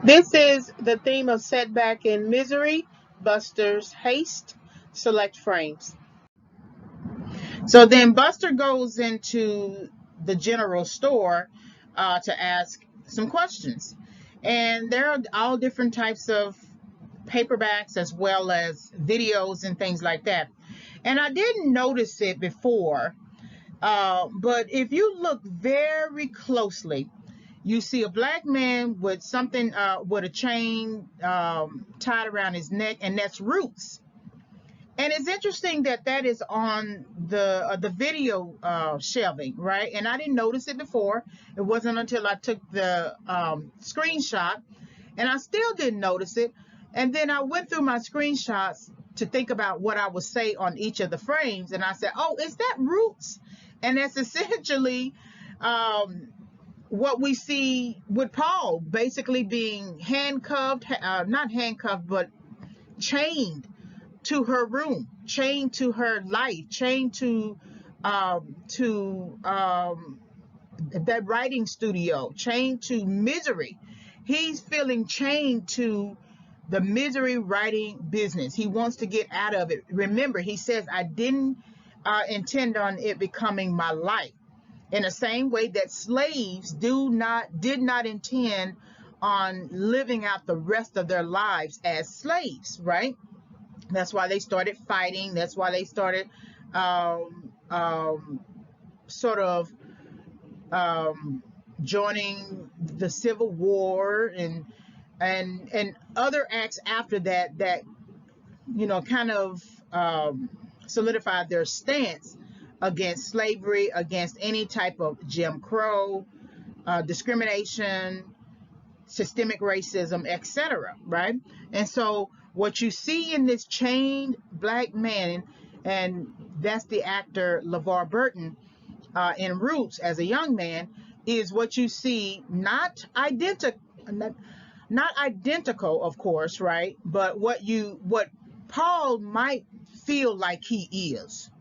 This is the theme of Setback and Misery, Buster's Haste, select frames. So then Buster goes into the general store to ask some questions. And there are all different types of paperbacks as well as videos and things like that. And I didn't notice it before, but if you look very closely, you see a black man with something, with a chain tied around his neck, and that's Roots. And it's interesting that that is on the video shelving, right? And I didn't notice it before. It wasn't until I took the screenshot, and I still didn't notice it. And then I went through my screenshots to think about what I would say on each of the frames, and I said, "Oh, is that Roots?" And that's essentially what we see with Paul, basically being handcuffed, not handcuffed, but chained to her room, chained to her life, chained to that writing studio, chained to misery. He's feeling chained to the misery writing business. He wants to get out of it. Remember, he says, "I didn't intend on it becoming my life." In the same way that slaves did not intend on living out the rest of their lives as slaves, right? That's why they started fighting. That's why they started sort of joining the Civil War and other acts after that kind of solidified their stance against slavery, against any type of Jim Crow, discrimination, systemic racism, etc. Right? And so what you see in this chained black man, and that's the actor LeVar Burton in Roots as a young man, is what you see, not identical, of course, right? But what Paul might feel like he is,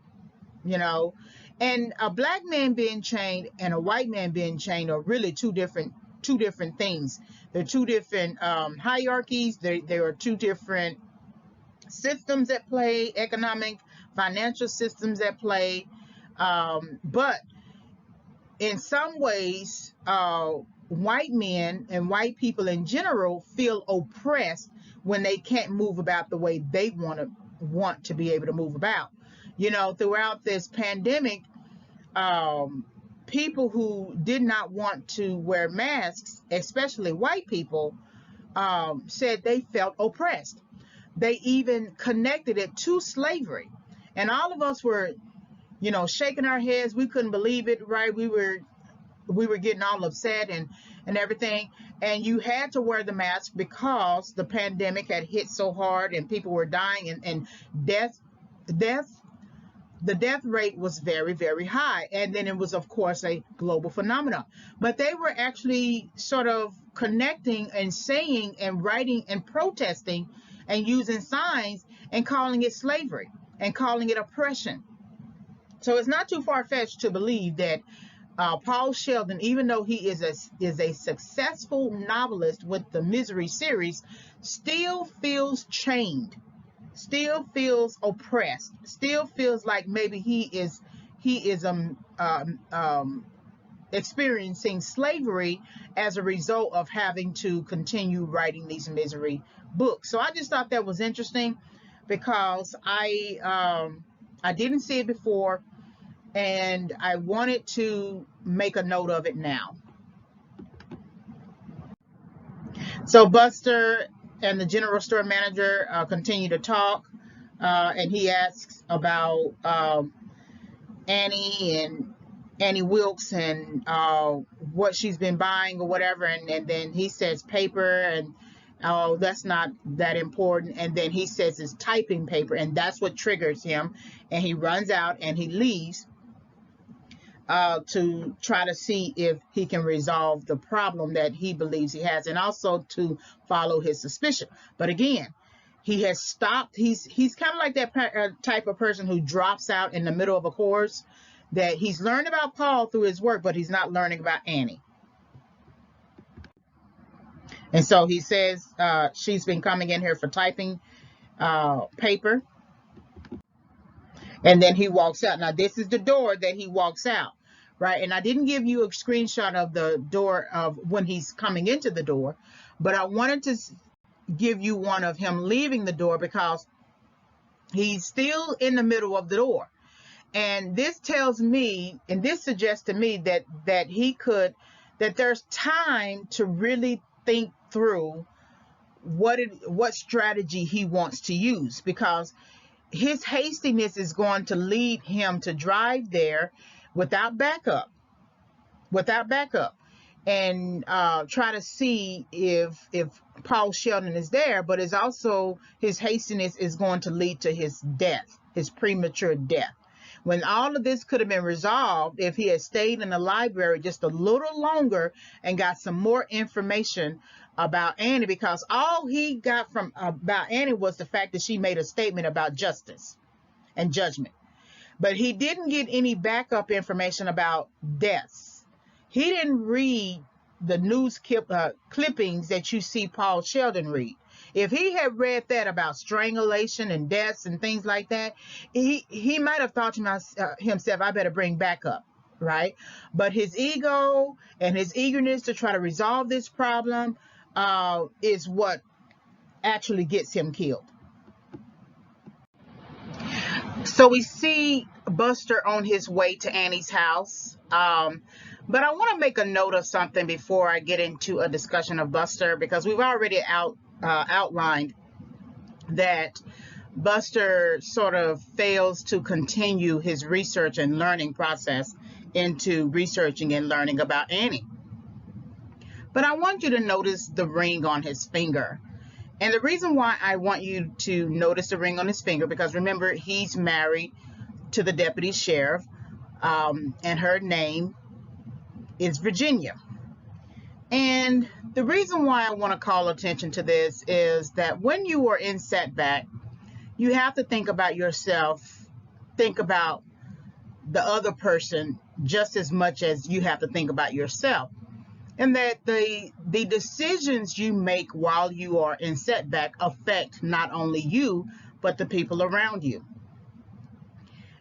you know. And a black man being chained and a white man being chained are really two different things. They're two different hierarchies. There are two different systems at play, economic, financial systems at play. But in some ways, white men and white people in general feel oppressed when they can't move about the way they want to be able to move about. Throughout this pandemic, people who did not want to wear masks, especially white people, said they felt oppressed. They even connected it to slavery. And all of us were, shaking our heads. We couldn't believe it, right? We were getting all upset and everything. And you had to wear the mask because the pandemic had hit so hard and people were dying, and the death rate was very, very high. And then it was, of course, a global phenomenon. But they were actually sort of connecting and saying and writing and protesting and using signs and calling it slavery and calling it oppression. So it's not too far-fetched to believe that Paul Sheldon, even though he is a successful novelist with the Misery series, still feels chained, still feels oppressed, still feels like maybe he is experiencing slavery as a result of having to continue writing these misery books. So I just thought that was interesting because I didn't see it before, and I wanted to make a note of it now. So Buster and the general store manager continue to talk, and he asks about Annie Wilkes and what she's been buying or whatever, and then he says paper, and oh, that's not that important. And then he says it's typing paper, and that's what triggers him, and he runs out and he leaves to try to see if he can resolve the problem that he believes he has, and also to follow his suspicion. But again, he has stopped. He's kind of like that type of person who drops out in the middle of a course, that he's learned about Paul through his work, but he's not learning about Annie. And so he says she's been coming in here for typing paper. And then he walks out. Now, this is the door that he walks out, right? And I didn't give you a screenshot of the door of when he's coming into the door, but I wanted to give you one of him leaving the door because he's still in the middle of the door. And this tells me, and this suggests to me that there's time to really think through what strategy he wants to use, because his hastiness is going to lead him to drive there without backup, and try to see if Paul Sheldon is there. But it's also, his hastiness is going to lead to his death, his premature death. When all of this could have been resolved if he had stayed in the library just a little longer and got some more information about Annie, because all he got from about Annie was the fact that she made a statement about justice and judgment. But he didn't get any backup information about deaths. He didn't read the news clippings that you see Paul Sheldon read. If he had read that about strangulation and deaths and things like that, he might have thought to himself, I better bring backup, right? But his ego and his eagerness to try to resolve this problem is what actually gets him killed. So we see Buster on his way to Annie's house. But I want to make a note of something before I get into a discussion of Buster, because we've already outlined that Buster sort of fails to continue his research and learning process into researching and learning about Annie. But I want you to notice the ring on his finger. And the reason why I want you to notice the ring on his finger, because remember, he's married to the deputy sheriff, and her name is Virginia. And the reason why I want to call attention to this is that when you are in setback, you have to think about yourself, think about the other person just as much as you have to think about yourself. And that the decisions you make while you are in setback affect not only you, but the people around you.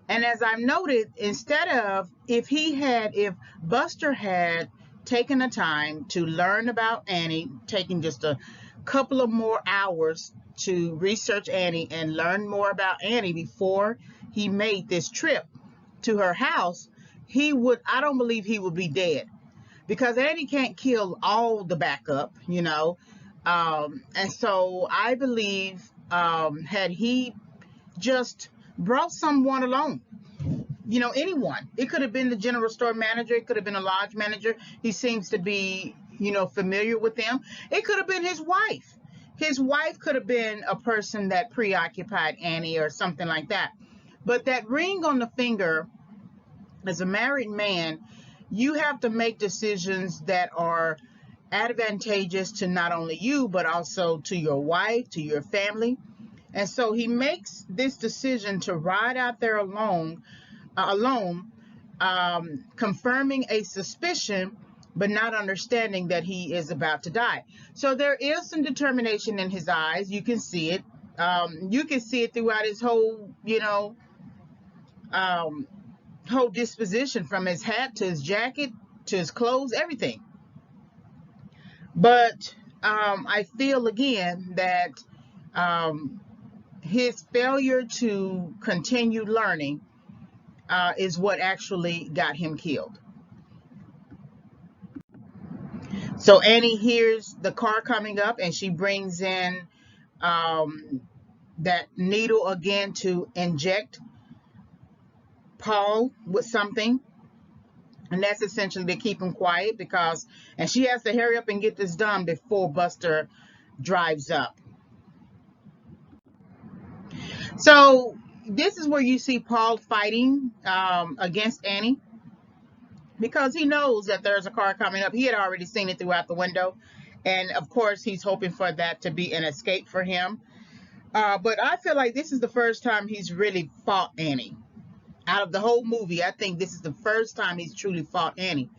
And as I've noted, instead of, if Buster had taken the time to learn about Annie, taking just a couple of more hours to research Annie and learn more about Annie before he made this trip to her house, I don't believe he would be dead. Because Annie can't kill all the backup, and so I believe had he just brought someone along, anyone. It could have been the general store manager. It could have been a lodge manager. He seems to be, familiar with them. It could have been his wife. His wife could have been a person that preoccupied Annie or something like that. But that ring on the finger, as a married man, you have to make decisions that are advantageous to not only you, but also to your wife, to your family. And so he makes this decision to ride out there alone, confirming a suspicion, but not understanding that he is about to die. So there is some determination in his eyes. You can see it. You can see it throughout his whole, whole disposition, from his hat to his jacket to his clothes, everything. But I feel again that his failure to continue learning is what actually got him killed. So Annie hears the car coming up, and she brings in that needle again to inject Paul with something, and that's essentially to keep him quiet, and she has to hurry up and get this done before Buster drives up. So this is where you see Paul fighting against Annie, because he knows that there's a car coming up. He had already seen it throughout the window, and of course he's hoping for that to be an escape for him. But I feel like this is the first time he's really fought Annie. Out of the whole movie, I think this is the first time he's truly fought Annie.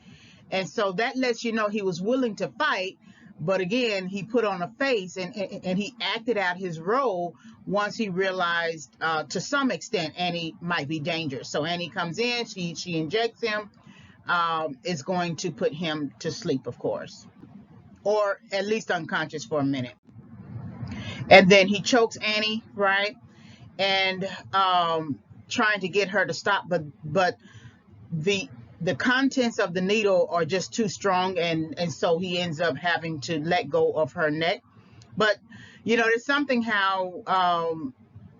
And so that lets you know he was willing to fight, But again, he put on a face, and he acted out his role once he realized, to some extent, Annie might be dangerous. So Annie comes in, she injects him. Is going to put him to sleep, of course, or at least unconscious for a minute. And then he chokes Annie, right? And trying to get her to stop, but the contents of the needle are just too strong, and so he ends up having to let go of her neck. But there's something how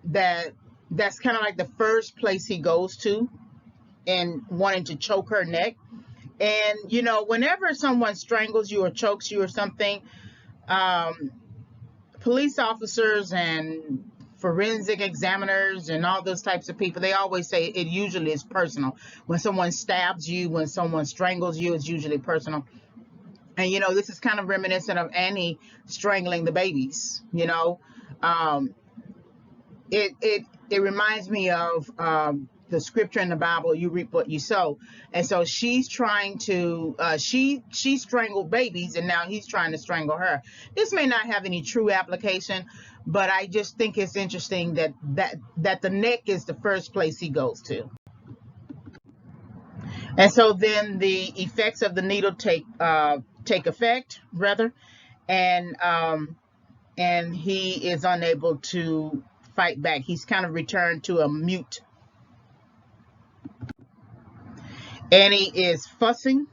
that's kind of like the first place he goes to in wanting to choke her neck. And whenever someone strangles you or chokes you or something, police officers and forensic examiners and all those types of people, they always say it usually is personal. When someone stabs you, when someone strangles you, it's usually personal. And this is kind of reminiscent of Annie strangling the babies. It reminds me of the scripture in the Bible, you reap what you sow. And so she's trying to she strangled babies, and now he's trying to strangle her. This may not have any true application, but I just think it's interesting that the neck is the first place he goes to. And so then the effects of the needle take effect, rather, and he is unable to fight back. He's kind of returned to a mute. Annie is fussing,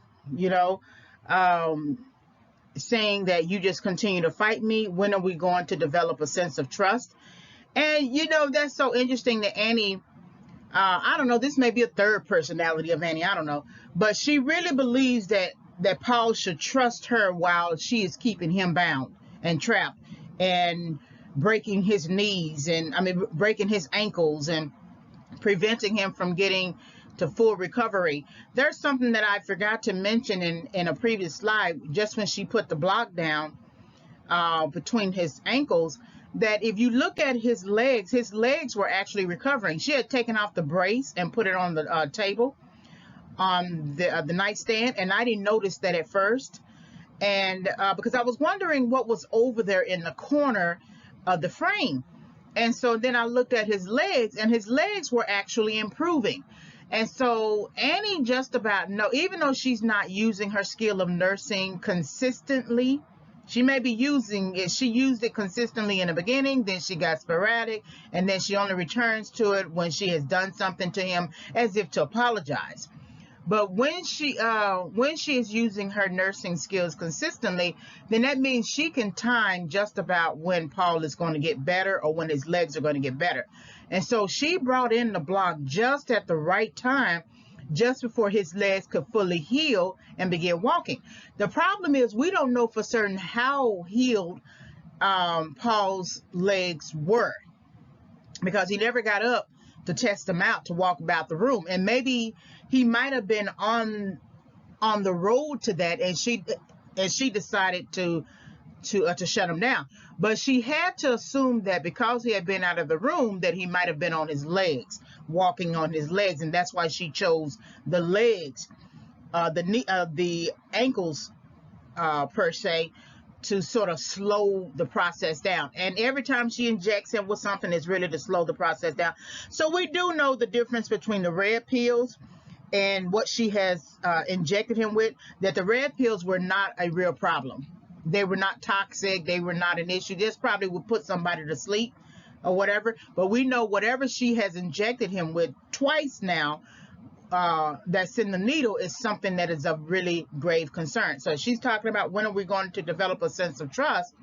saying that you just continue to fight me. When are we going to develop a sense of trust? And that's so interesting that Annie, I don't know, this may be a third personality of Annie, I don't know, but she really believes that Paul should trust her while she is keeping him bound and trapped and breaking his knees, and breaking his ankles and preventing him from getting to full recovery. There's something that I forgot to mention in a previous slide, just when she put the block down between his ankles, that if you look at his legs were actually recovering. She had taken off the brace and put it on the table on the nightstand, and I didn't notice that at first, and because I was wondering what was over there in the corner of the frame. And so then I looked at his legs, and his legs were actually improving. And so Annie just about even though she's not using her skill of nursing consistently, she may be using it. She used it consistently in the beginning, then she got sporadic, and then she only returns to it when she has done something to him, as if to apologize. But when she is using her nursing skills consistently, then that means she can time just about when Paul is going to get better or when his legs are going to get better. And so she brought in the block just at the right time, just before his legs could fully heal and begin walking. The problem is we don't know for certain how healed Paul's legs were, because he never got up to test them out, to walk about the room. And maybe he might have been on the road to that, and she decided to shut him down. But she had to assume that because he had been out of the room, that he might have been on his legs, walking on his legs, and that's why she chose the legs, the ankles per se, to sort of slow the process down. And every time she injects him with something, it's really to slow the process down. So we do know the difference between the red pills and what she has injected him with, that the red pills were not a real problem. They were not toxic. They were not an issue. This probably would put somebody to sleep or whatever. But we know whatever she has injected him with twice now, that's in the needle, is something that is of really grave concern. So she's talking about, when are we going to develop a sense of trust?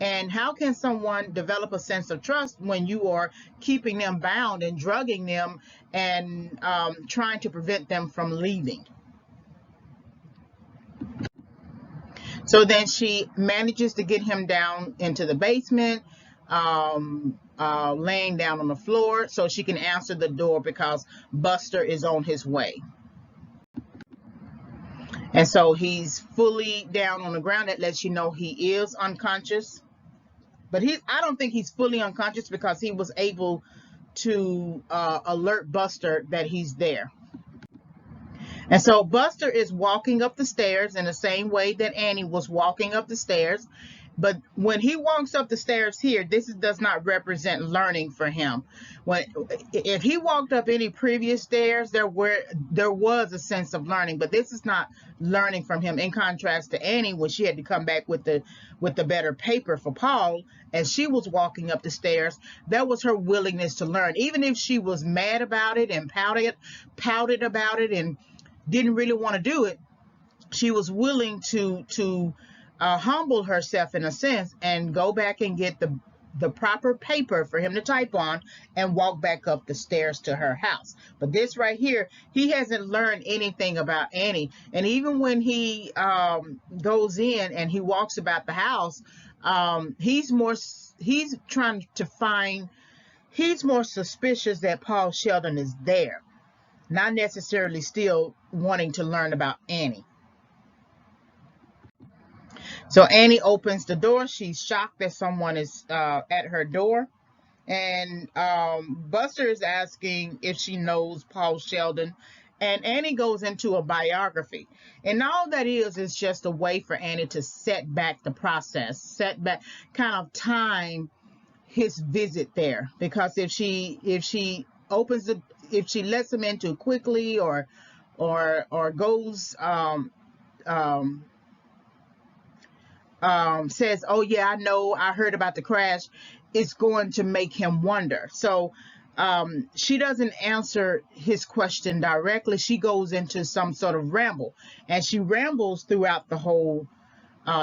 And how can someone develop a sense of trust when you are keeping them bound and drugging them and trying to prevent them from leaving? So then she manages to get him down into the basement, laying down on the floor so she can answer the door, because Buster is on his way. And so he's fully down on the ground. That lets you know he is unconscious. But I don't think he's fully unconscious, because he was able to alert Buster that he's there. And so Buster is walking up the stairs in the same way that Annie was walking up the stairs. But when he walks up the stairs here, does not represent learning for him. If he walked up any previous stairs, there was a sense of learning, but this is not learning from him. In contrast to Annie, when she had to come back with the better paper for Paul, as she was walking up the stairs, that was her willingness to learn, even if she was mad about it and pouted about it and didn't really want to do it. She was willing to humble herself in a sense and go back and get the proper paper for him to type on and walk back up the stairs to her house. But this right here, he hasn't learned anything about Annie. And even when he goes in and he walks about the house, he's more suspicious that Paul Sheldon is there, not necessarily still wanting to learn about Annie. So Annie opens the door. She's shocked that someone is at her door. And Buster is asking if she knows Paul Sheldon. And Annie goes into a biography. And all that is just a way for Annie to set back the process, kind of time his visit there. Because if she lets him in too quickly or goes says, oh yeah, I know, I heard about the crash, it's going to make him wonder. So she doesn't answer his question directly. She goes into some sort of ramble, and she rambles throughout the whole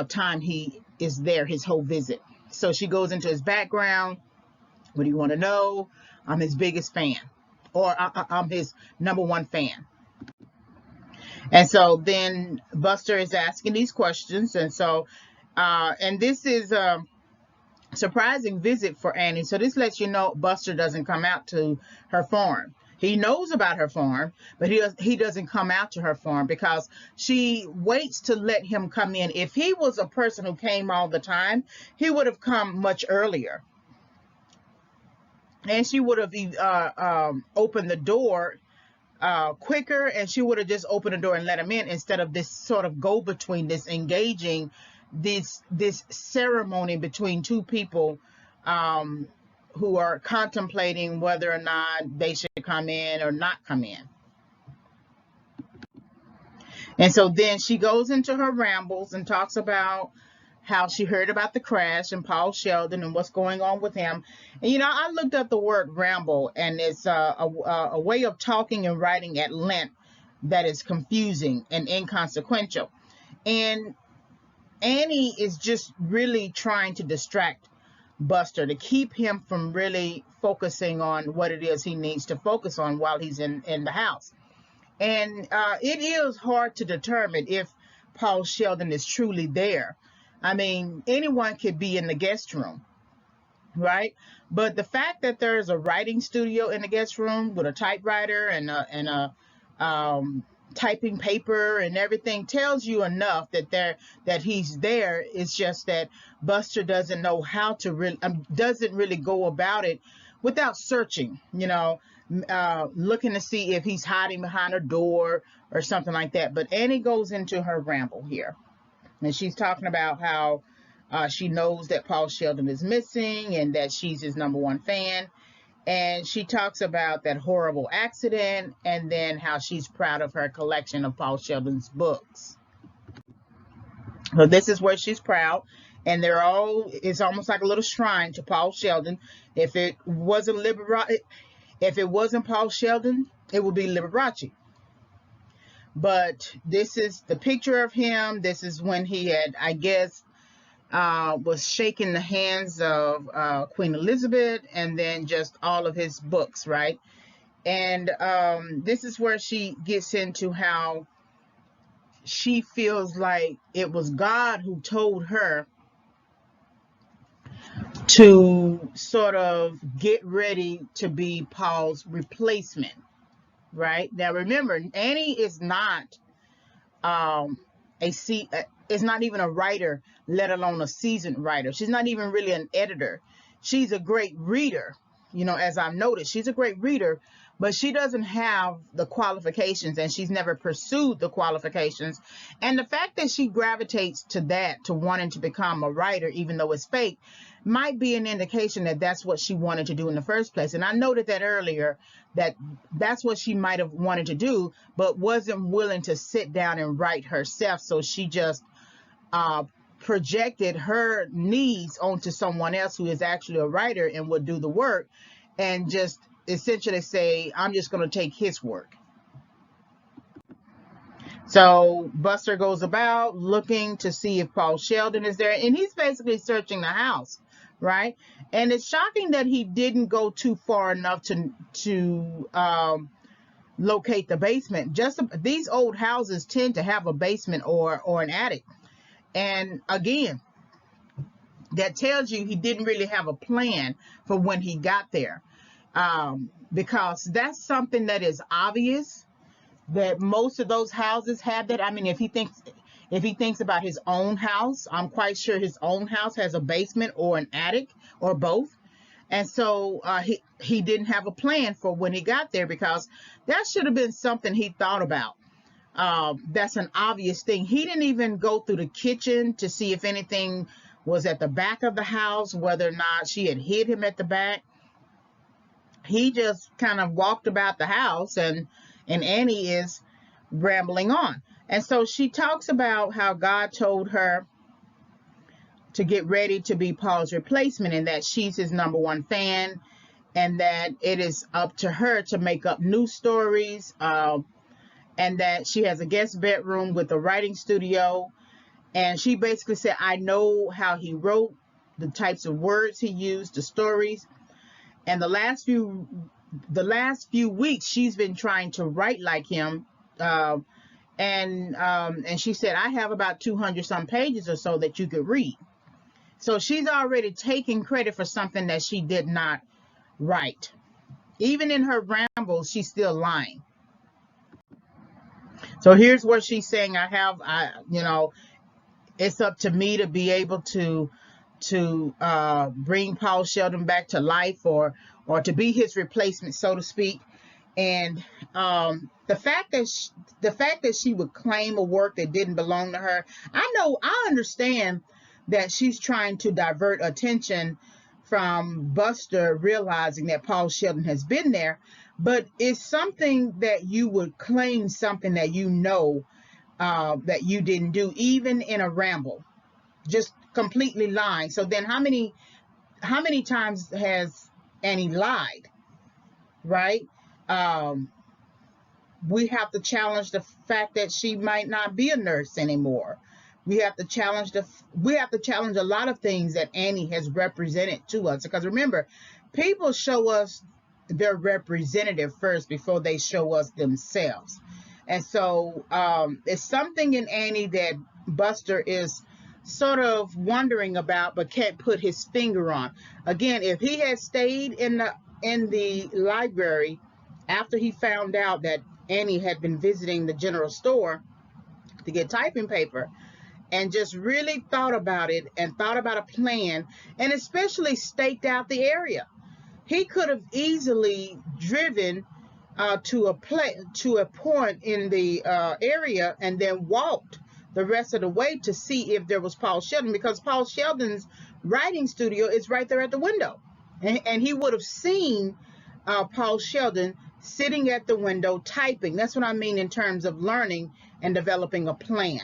time he is there, his whole visit. So she goes into his background. What do you want to know? I'm his biggest fan, or I'm his #1 fan. And so then Buster is asking these questions, and so and this is a surprising visit for Annie. So this lets you know Buster doesn't come out to her farm. He knows about her farm, but he doesn't come out to her farm because she waits to let him come in. If he was a person who came all the time, he would have come much earlier. And she would have opened the door quicker, and she would have just opened the door and let him in, instead of this sort of go-between, this engaging, this ceremony between two people who are contemplating whether or not they should come in or not come in. And so then she goes into her rambles and talks about how she heard about the crash and Paul Sheldon and what's going on with him. And I looked up the word ramble, and it's a way of talking and writing at length that is confusing and inconsequential. And Annie is just really trying to distract Buster, to keep him from really focusing on what it is he needs to focus on while he's in the house. And it is hard to determine if Paul Sheldon is truly there. I mean, anyone could be in the guest room, right? But the fact that there's a writing studio in the guest room with a typewriter and a typing paper and everything tells you enough that he's there. It's just that Buster doesn't know how to doesn't really go about it without searching, looking to see if he's hiding behind a door or something like that. But Annie goes into her ramble here, and she's talking about how she knows that Paul Sheldon is missing and that she's his #1 fan. And she talks about that horrible accident, and then how she's proud of her collection of Paul Sheldon's books. So this is where she's proud. And it's almost like a little shrine to Paul Sheldon. If it wasn't Paul Sheldon, it would be Liberace. But this is the picture of him. This is when he had, I guess, was shaking the hands of Queen Elizabeth, and then just all of his books, right? And this is where she gets into how she feels like it was God who told her to sort of get ready to be Paul's replacement, right? Now remember, Annie is not is not even a writer, let alone a seasoned writer. She's not even really an editor. She's a great reader, as I've noticed. She's a great reader, but she doesn't have the qualifications, and she's never pursued the qualifications. And the fact that she gravitates to that, to wanting to become a writer, even though it's fake, might be an indication that that's what she wanted to do in the first place. And I noted that earlier, that that's what she might have wanted to do, but wasn't willing to sit down and write herself. So she just projected her needs onto someone else who is actually a writer and would do the work, and just essentially say, I'm just going to take his work. So Buster goes about looking to see if Paul Sheldon is there, and he's basically searching the house, right? And it's shocking that he didn't go too far enough to locate the basement. Just these old houses tend to have a basement or an attic. And again, that tells you he didn't really have a plan for when he got there, because that's something that is obvious, that most of those houses have that. I mean, if he thinks about his own house, I'm quite sure his own house has a basement or an attic or both. And so he didn't have a plan for when he got there, because that should have been something he thought about. That's an obvious thing. He didn't even go through the kitchen to see if anything was at the back of the house, whether or not she had hid him at the back. He just kind of walked about the house, and Annie is rambling on. And so she talks about how God told her to get ready to be Paul's replacement, and that she's his #1 fan, and that it is up to her to make up new stories, and that she has a guest bedroom with a writing studio. And she basically said, I know how he wrote, the types of words he used, the stories. And the last few weeks, she's been trying to write like him. And she said, I have about 200 some pages or so that you could read. So she's already taking credit for something that she did not write. Even in her rambles, she's still lying. So here's what she's saying. It's up to me to be able to bring Paul Sheldon back to life, or to be his replacement, so to speak. And the fact that she would claim a work that didn't belong to her, I understand that she's trying to divert attention from Buster realizing that Paul Sheldon has been there. But it's something that you would claim something that you know that you didn't do, even in a ramble, just completely lying. So then how many times has Annie lied, right? We have to challenge the fact that she might not be a nurse anymore. We have to challenge a lot of things that Annie has represented to us, because remember, people show us their representative first before they show us themselves. And so it's something in Annie that Buster is sort of wondering about, but can't put his finger on. Again, if he had stayed in the library after he found out that Annie had been visiting the general store to get typing paper, and just really thought about it, and thought about a plan, and especially staked out the area, he could have easily driven to a point in the area, and then walked the rest of the way to see if there was Paul Sheldon, because Paul Sheldon's writing studio is right there at the window, and he would have seen Paul Sheldon sitting at the window typing. That's what I mean in terms of learning and developing a plan.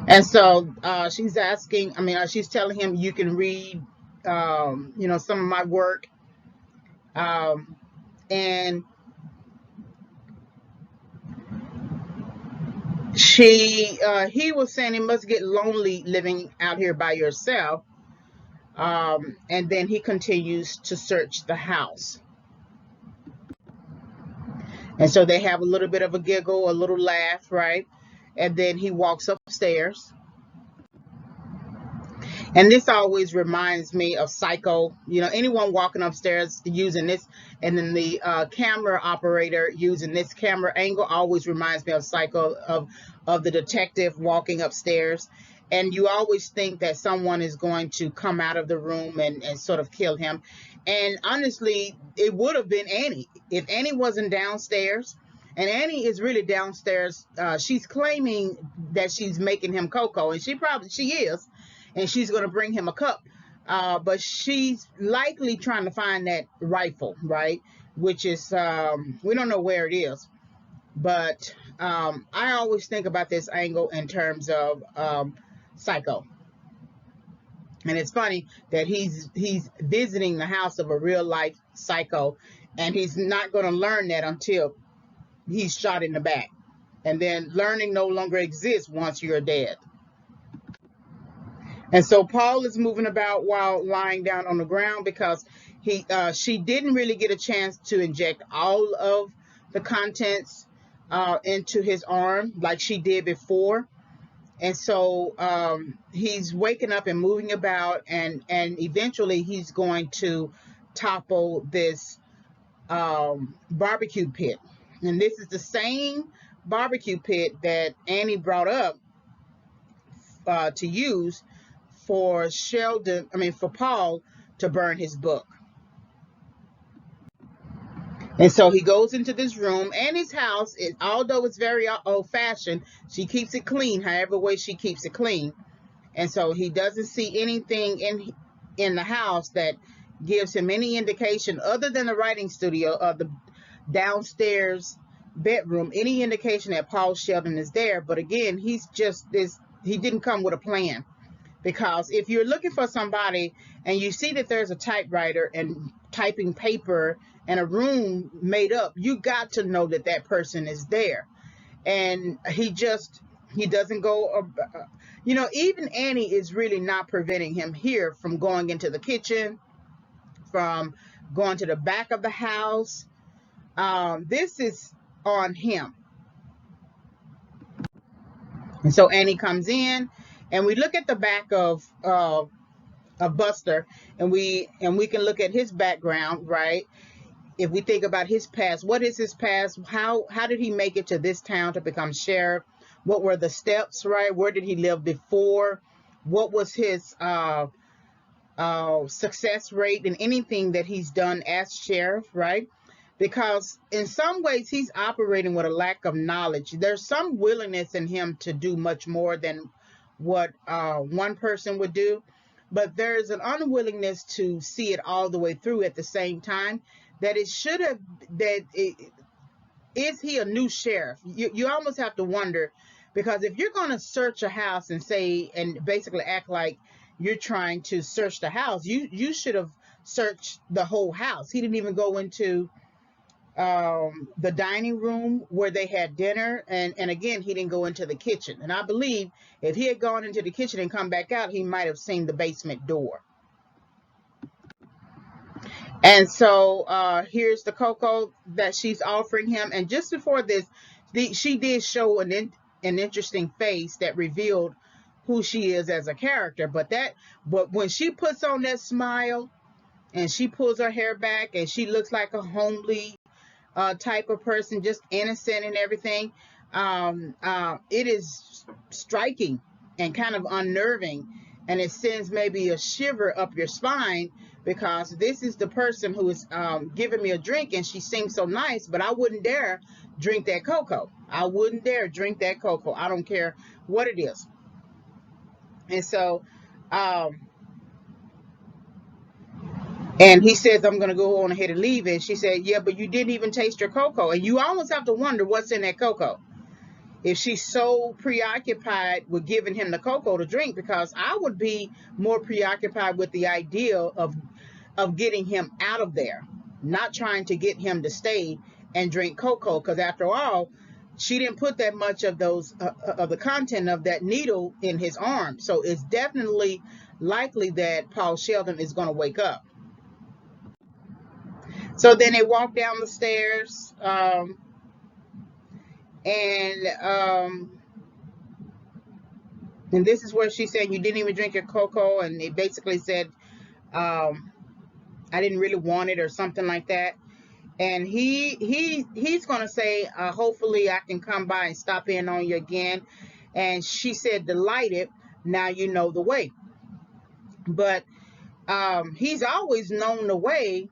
And so she's telling him, you can read some of my work, and he was saying, it must get lonely living out here by yourself. And then he continues to search the house. And so they have a little bit of a giggle, a little laugh, right? And then he walks upstairs. And this always reminds me of Psycho. Anyone walking upstairs using this, and then the camera operator using this camera angle, always reminds me of Psycho, of the detective walking upstairs. And you always think that someone is going to come out of the room and sort of kill him. And honestly, it would have been Annie if Annie wasn't downstairs. And Annie is really downstairs. She's claiming that she's making him cocoa, and she is, and she's going to bring him a cup. But she's likely trying to find that rifle, right? Which is we don't know where it is. But I always think about this angle in terms of Psycho. And it's funny that he's visiting the house of a real life psycho, and he's not going to learn that until he's shot in the back. And then learning no longer exists once you're dead. And so Paul is moving about while lying down on the ground because she didn't really get a chance to inject all of the contents into his arm like she did before. And so he's waking up and moving about, and eventually he's going to topple this barbecue pit. And this is the same barbecue pit that Annie brought up to use for Paul to burn his book. And so he goes into this room, and his house, although it's very old-fashioned, she keeps it clean, however way she keeps it clean. And so he doesn't see anything in the house that gives him any indication, other than the writing studio or the downstairs bedroom, any indication that Paul Sheldon is there. But again, he didn't come with a plan. Because if you're looking for somebody and you see that there's a typewriter and typing paper and a room made up, you got to know that that person is there. And he doesn't go, even Annie is really not preventing him here from going into the kitchen, from going to the back of the house. This is on him. And so Annie comes in, and we look at the back of Buster, and we can look at his background, right? If we think about his past, what is his past? How did he make it to this town to become sheriff? What were the steps, right? Where did he live before? What was his success rate in anything that he's done as sheriff, right? Because in some ways he's operating with a lack of knowledge. There's some willingness in him to do much more than what one person would do, but there's an unwillingness to see it all the way through at the same time. Is he a new sheriff? You almost have to wonder, because if you're going to search a house and basically act like you're trying to search the house, you should have searched the whole house. He didn't even go into the dining room where they had dinner, and again, he didn't go into the kitchen. And I believe if he had gone into the kitchen and come back out, he might have seen the basement door. And so here's the cocoa that she's offering him. And just before this, she did show an interesting face that revealed who she is as a character. But when she puts on that smile and she pulls her hair back and she looks like a homely type of person, just innocent and everything, it is striking and kind of unnerving, and it sends maybe a shiver up your spine, because this is the person who is giving me a drink, and she seems so nice, but I wouldn't dare drink that cocoa. I wouldn't dare drink that cocoa. I don't care what it is. And so and he says, I'm going to go on ahead and leave. And she said, yeah, but you didn't even taste your cocoa. And you almost have to wonder what's in that cocoa. If she's so preoccupied with giving him the cocoa to drink, because I would be more preoccupied with the idea of getting him out of there, not trying to get him to stay and drink cocoa. Because after all, she didn't put that much of the content of that needle in his arm. So it's definitely likely that Paul Sheldon is going to wake up. So then they walk down the stairs, and this is where she said, you didn't even drink your cocoa. And they basically said, I didn't really want it, or something like that. And he's going to say, hopefully I can come by and stop in on you again. And she said, delighted. now you know the way. But he's always known the way.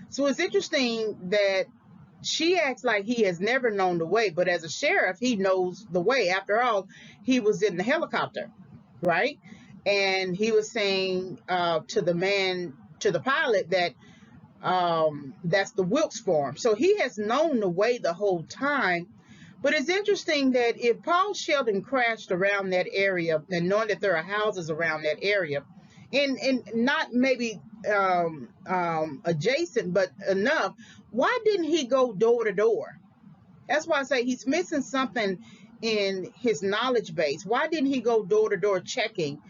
So it's interesting that she acts like he has never known the way, but as a sheriff, he knows the way. After all, he was in the helicopter, right? And he was saying to the pilot, that that's the Wilkes farm. So he has known the way the whole time. But it's interesting that if Paul Sheldon crashed around that area and knowing that there are houses around that area, and not maybe adjacent, but enough, why didn't he go door to door? That's why I say he's missing something in his knowledge base. Why didn't he go door to door checking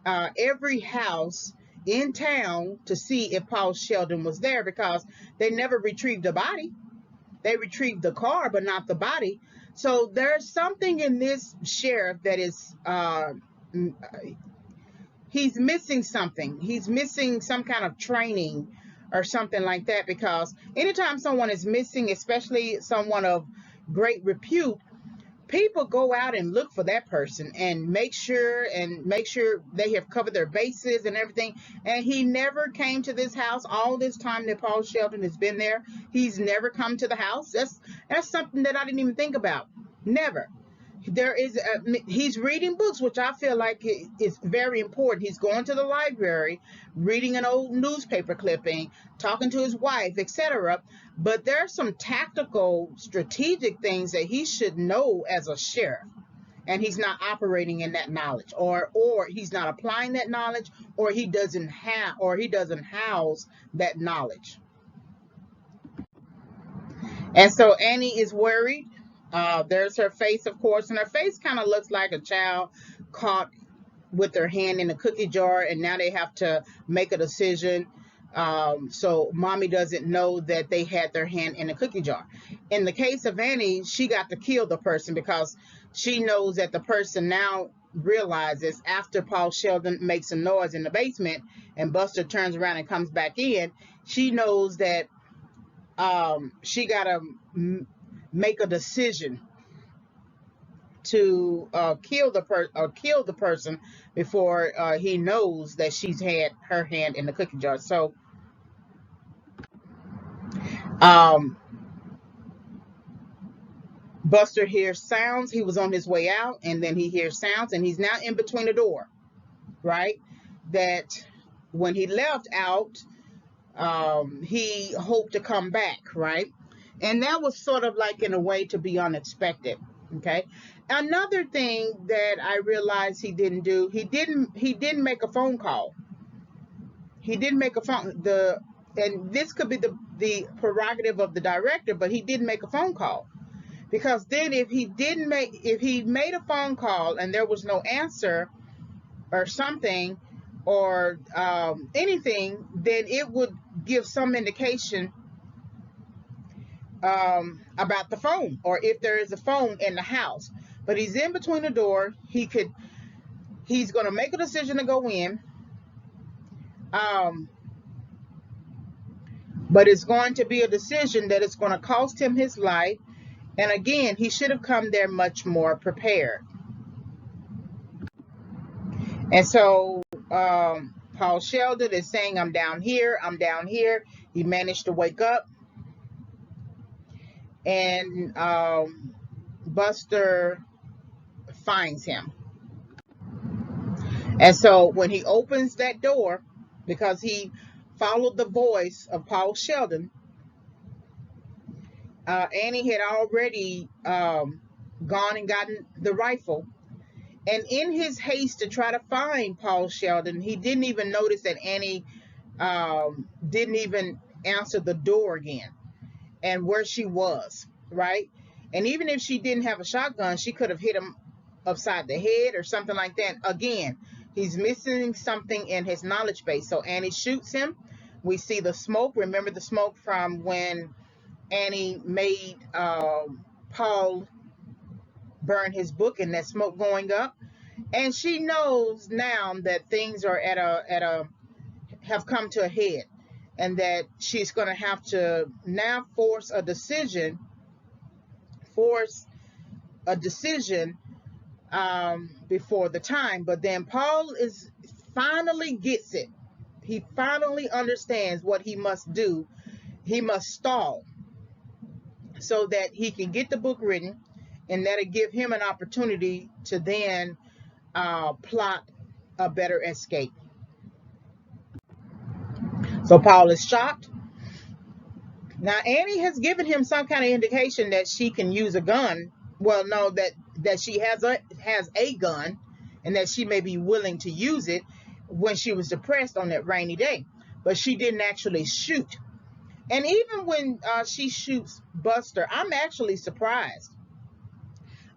every house in town to see if Paul Sheldon was there? Because they never retrieved the body. They retrieved the car, but not the body. So there's something in this sheriff that is, he's missing something. He's missing some kind of training or something like that, because anytime someone is missing, especially someone of great repute, people go out and look for that person and make sure they have covered their bases and everything. And he never came to this house all this time that Paul Sheldon has been there. He's never come to the house. That's something that I didn't even think about. Never. He's reading books, which I feel like is very important. He's going to the library, reading an old newspaper clipping, talking to his wife, etc. But there are some tactical, strategic things that he should know as a sheriff, and he's not operating in that knowledge, or he's not applying that knowledge, or he doesn't house that knowledge. And so Annie is worried. There's her face, of course, and her face kind of looks like a child caught with their hand in a cookie jar, and now they have to make a decision. So mommy doesn't know that they had their hand in a cookie jar. In the case of Annie, she got to kill the person, because she knows that the person now realizes, after Paul Sheldon makes a noise in the basement and Buster turns around and comes back in, she knows that she got to make a decision to kill the person before he knows that she's had her hand in the cookie jar. So Buster hears sounds. He was on his way out, and then he hears sounds, and he's now in between the door, right? That when he left out, he hoped to come back, right? And that was sort of like, in a way, to be unexpected. Okay. Another thing that I realized he didn't do, he didn't make a phone call. He didn't make a phone, and this could be the prerogative of the director, but he didn't make a phone call. Because then if he made a phone call and there was no answer or something, or anything, then it would give some indication about the phone, or if there is a phone in the house. But he's in between the door. He's going to make a decision to go in, but it's going to be a decision that is going to cost him his life. And again, he should have come there much more prepared. And so Paul Sheldon is saying, I'm down here, I'm down here. He managed to wake up, and Buster finds him. And so when he opens that door, because he followed the voice of Paul Sheldon, Annie had already gone and gotten the rifle. And in his haste to try to find Paul Sheldon, he didn't even notice that Annie didn't even answer the door again, and where she was, right? And even if she didn't have a shotgun, she could have hit him upside the head or something like that. Again, he's missing something in his knowledge base. So Annie shoots him. We see the smoke. Remember the smoke from when Annie made Paul burn his book, and that smoke going up. And she knows now that things are have come to a head, and that she's going to have to now force a decision before the time. But then Paul is finally gets it. He finally understands what he must do. He must stall so that he can get the book written, and that'll give him an opportunity to then plot a better escape. So Paul is shocked. Now Annie has given him some kind of indication that she can use a gun. Well, no, that she has a gun, and that she may be willing to use it when she was depressed on that rainy day. But she didn't actually shoot. And even when she shoots Buster, I'm actually surprised.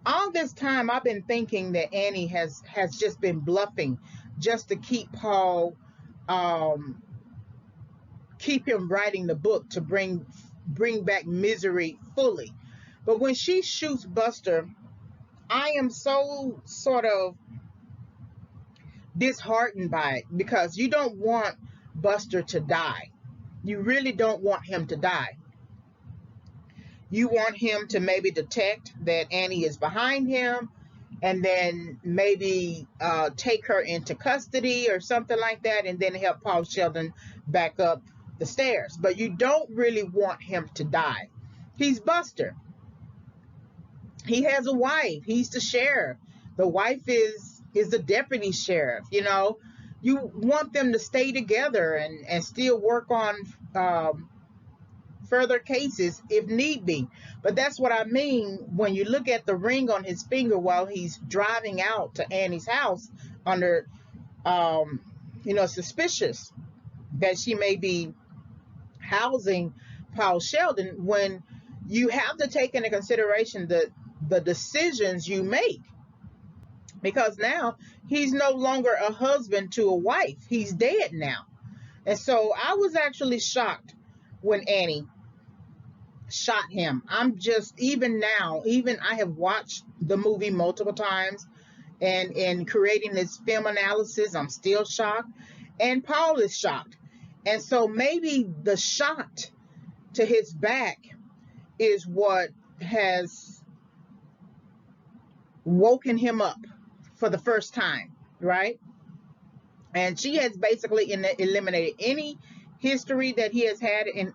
All this time, I've been thinking that Annie has just been bluffing, just to keep Paul, keep him writing the book to bring back Misery fully. But when she shoots Buster, I am so sort of disheartened by it, because you don't want Buster to die. You really don't want him to die. You want him to maybe detect that Annie is behind him, and then maybe take her into custody or something like that, and then help Paul Sheldon back up the stairs. But you don't really want him to die. He's Buster. He has a wife. He's the sheriff. The wife is the deputy sheriff. You know, you want them to stay together and still work on further cases if need be. But that's what I mean when you look at the ring on his finger while he's driving out to Annie's house under, suspicious that she may be housing Paul Sheldon, when you have to take into consideration the decisions you make. Because now he's no longer a husband to a wife. He's dead now. And so I was actually shocked when Annie shot him. I'm just, even now, I have watched the movie multiple times, and in creating this film analysis, I'm still shocked. And Paul is shocked. And so maybe the shot to his back is what has woken him up for the first time, right? And she has basically eliminated any history that he has had in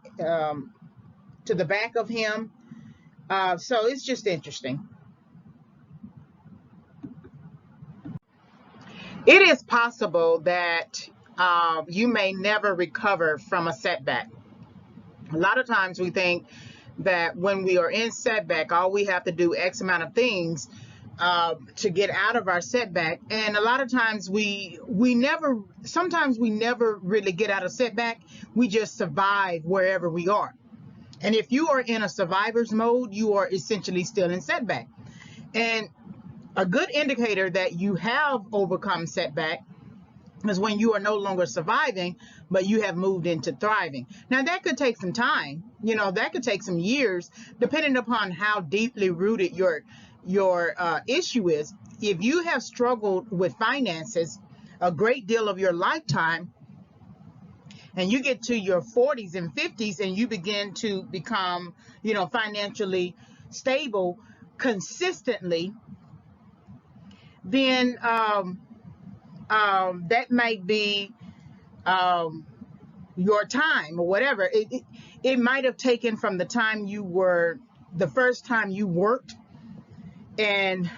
to the back of him. So it's just interesting. It is possible that you may never recover from a setback. A lot of times we think that when we are in setback, all we have to do X amount of things to get out of our setback. And a lot of times sometimes we never really get out of setback. We just survive wherever we are. And if you are in a survivor's mode, you are essentially still in setback. And a good indicator that you have overcome setback is when you are no longer surviving, but you have moved into thriving. Now that could take some time, that could take some years, depending upon how deeply rooted your issue is. If you have struggled with finances a great deal of your lifetime, and you get to your 40s and 50s and you begin to become, financially stable consistently, then that might be your time or whatever. It might have taken from the first time you worked and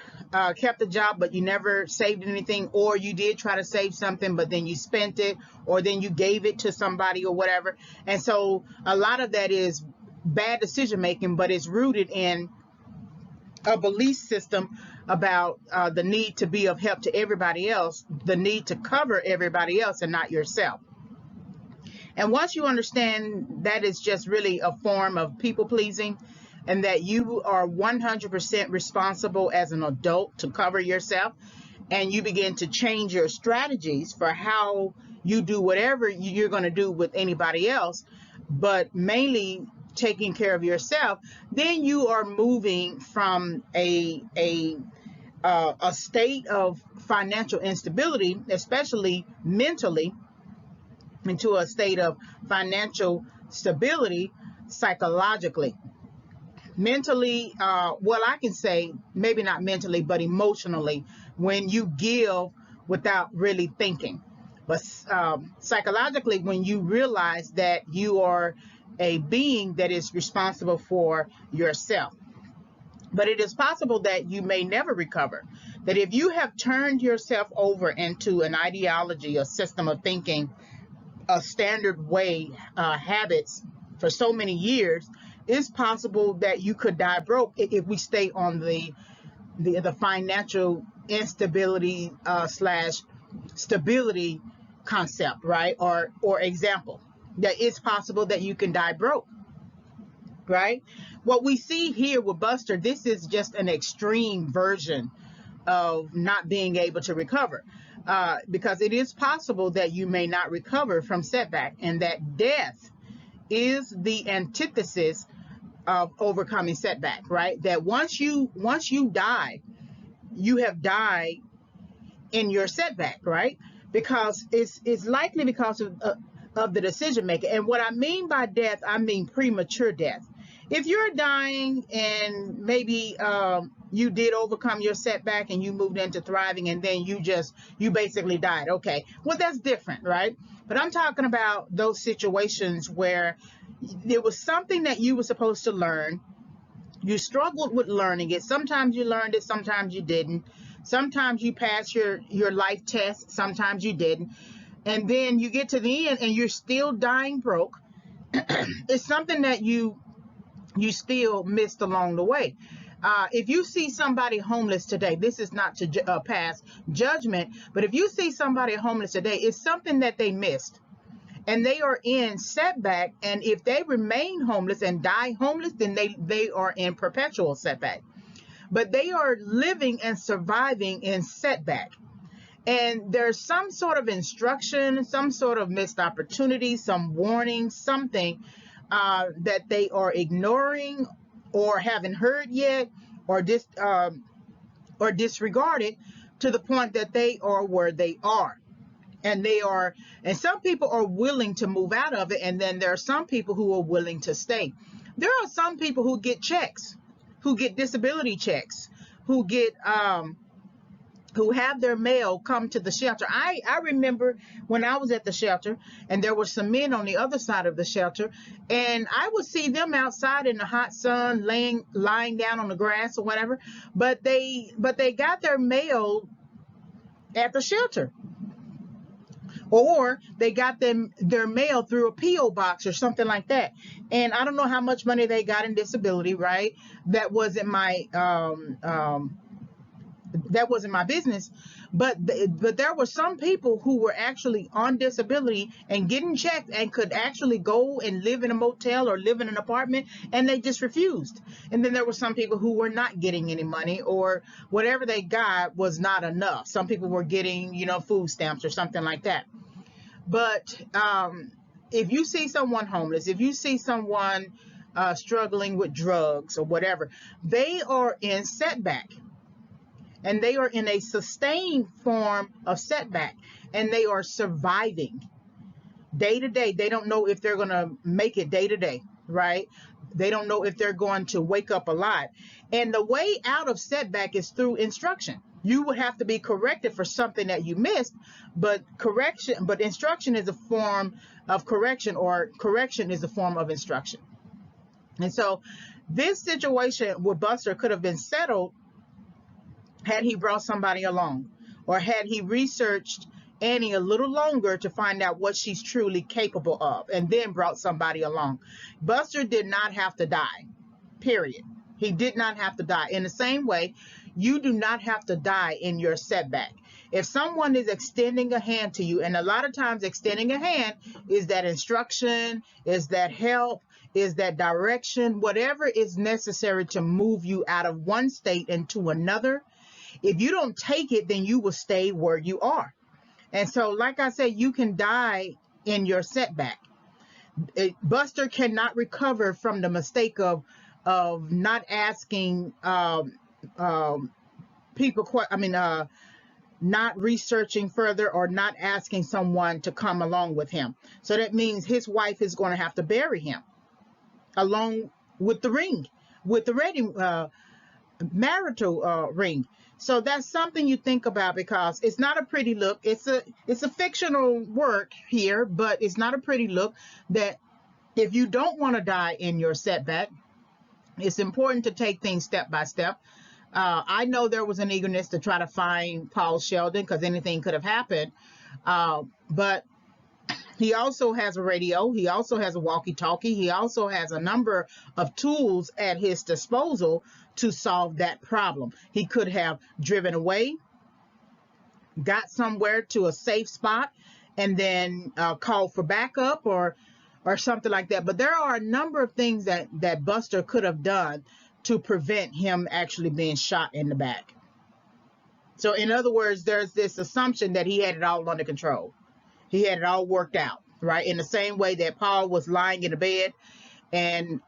kept the job, but you never saved anything, or you did try to save something, but then you spent it, or then you gave it to somebody or whatever. And so a lot of that is bad decision making, but it's rooted in a belief system about the need to be of help to everybody else, the need to cover everybody else and not yourself. And once you understand that is just really a form of people pleasing, and that you are 100% responsible as an adult to cover yourself, and you begin to change your strategies for how you do whatever you're going to do with anybody else, but mainly taking care of yourself, then you are moving from a state of financial instability, especially mentally, into a state of financial stability psychologically. mentally, well, I can say maybe not mentally, but emotionally, when you give without really thinking. But psychologically, when you realize that you are a being that is responsible for yourself. But it is possible that you may never recover. That if you have turned yourself over into an ideology, a system of thinking, a standard way, habits for so many years, it's possible that you could die broke if we stay on the financial instability slash stability concept, right? Or example, that it's possible that you can die broke, right? What we see here with Buster, this is just an extreme version of not being able to recover, because it is possible that you may not recover from setback, and that death is the antithesis of overcoming setback, right? That once you die, you have died in your setback, right? Because it's likely because of the decision maker. And what I mean by death, I mean premature death. If you're dying and maybe you did overcome your setback and you moved into thriving, and then you basically died, okay, well, that's different, right? But I'm talking about those situations where there was something that you were supposed to learn. You struggled with learning it. Sometimes you learned it, sometimes you didn't. Sometimes you passed your life test, sometimes you didn't. And then you get to the end and you're still dying broke. It's something that you still missed along the way. If you see somebody homeless today, this is not to pass judgment, but if you see somebody homeless today, it's something that they missed. And they are in setback, and if they remain homeless and die homeless, then they are in perpetual setback. But they are living and surviving in setback. And there's some sort of instruction, some sort of missed opportunity, some warning, something that they are ignoring or haven't heard yet, or disregarded, to the point that they are where they are. And some people are willing to move out of it, and then there are some people who are willing to stay. There are some people who get checks, who get disability checks, who have their mail come to the shelter. I remember when I was at the shelter, and there were some men on the other side of the shelter, and I would see them outside in the hot sun, lying down on the grass or whatever, but they got their mail at the shelter. Or they got their mail through a P.O. box or something like that. And I don't know how much money they got in disability, right? That wasn't my business. But there were some people who were actually on disability and getting checked and could actually go and live in a motel or live in an apartment, and they just refused. And then there were some people who were not getting any money, or whatever they got was not enough. Some people were getting, food stamps or something like that. But if you see someone homeless, if you see someone struggling with drugs or whatever, they are in setback. And they are in a sustained form of setback, and they are surviving day to day. They don't know if they're going to make it day to day, right? They don't know if they're going to wake up alive. And the way out of setback is through instruction. You would have to be corrected for something that you missed, but instruction is a form of correction, or correction is a form of instruction. And so this situation with Buster could have been settled had he brought somebody along, or had he researched Annie a little longer to find out what she's truly capable of, and then brought somebody along. Buster did not have to die, period. He did not have to die. In the same way, you do not have to die in your setback. If someone is extending a hand to you, and a lot of times extending a hand is that instruction, is that help, is that direction, whatever is necessary to move you out of one state into another. If you don't take it, then you will stay where you are. And so, like I said, you can die in your setback. Buster cannot recover from the mistake of not asking not researching further, or not asking someone to come along with him. So that means his wife is going to have to bury him along with the ring. with the marital ring. So that's something you think about, because it's not a pretty look. It's a fictional work here, but it's not a pretty look. That if you don't want to die in your setback, it's important to take things step by step. I know there was an eagerness to try to find Paul Sheldon, because anything could have happened. But he also has a radio. He also has a walkie-talkie. He also has a number of tools at his disposal to solve that problem. He could have driven away, got somewhere to a safe spot, and then called for backup or something like that. But there are a number of things that Buster could have done to prevent him actually being shot in the back. So in other words, there's this assumption that he had it all under control. He had it all worked out, right? In the same way that Paul was lying in the bed and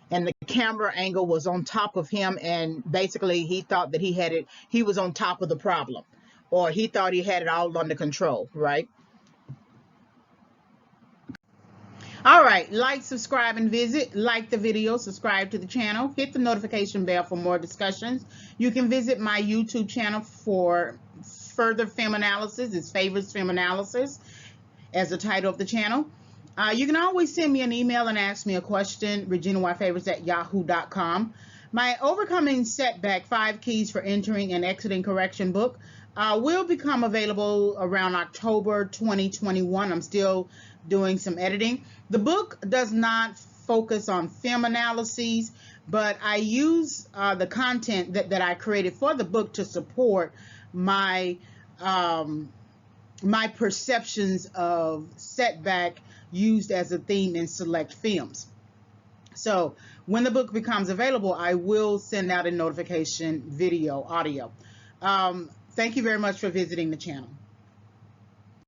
the camera angle was on top of him, and basically he thought that he was on top of the problem, or he thought he had it all under control, right? All right, like, subscribe, and visit. Like the video, subscribe to the channel, hit the notification bell for more discussions. You can visit my YouTube channel for further film analysis. It's Favorites Film Analysis as the title of the channel. You can always send me an email and ask me a question, reginayfavorites@yahoo.com. My Overcoming Setback 5 Keys for Entering and Exiting Correction book will become available around October 2021. I'm still doing some editing. The book does not focus on film analyses, but I use the content that I created for the book to support my my perceptions of setback used as a theme in select films. So when the book becomes available, I will send out a notification, video, audio. Thank you very much for visiting the channel.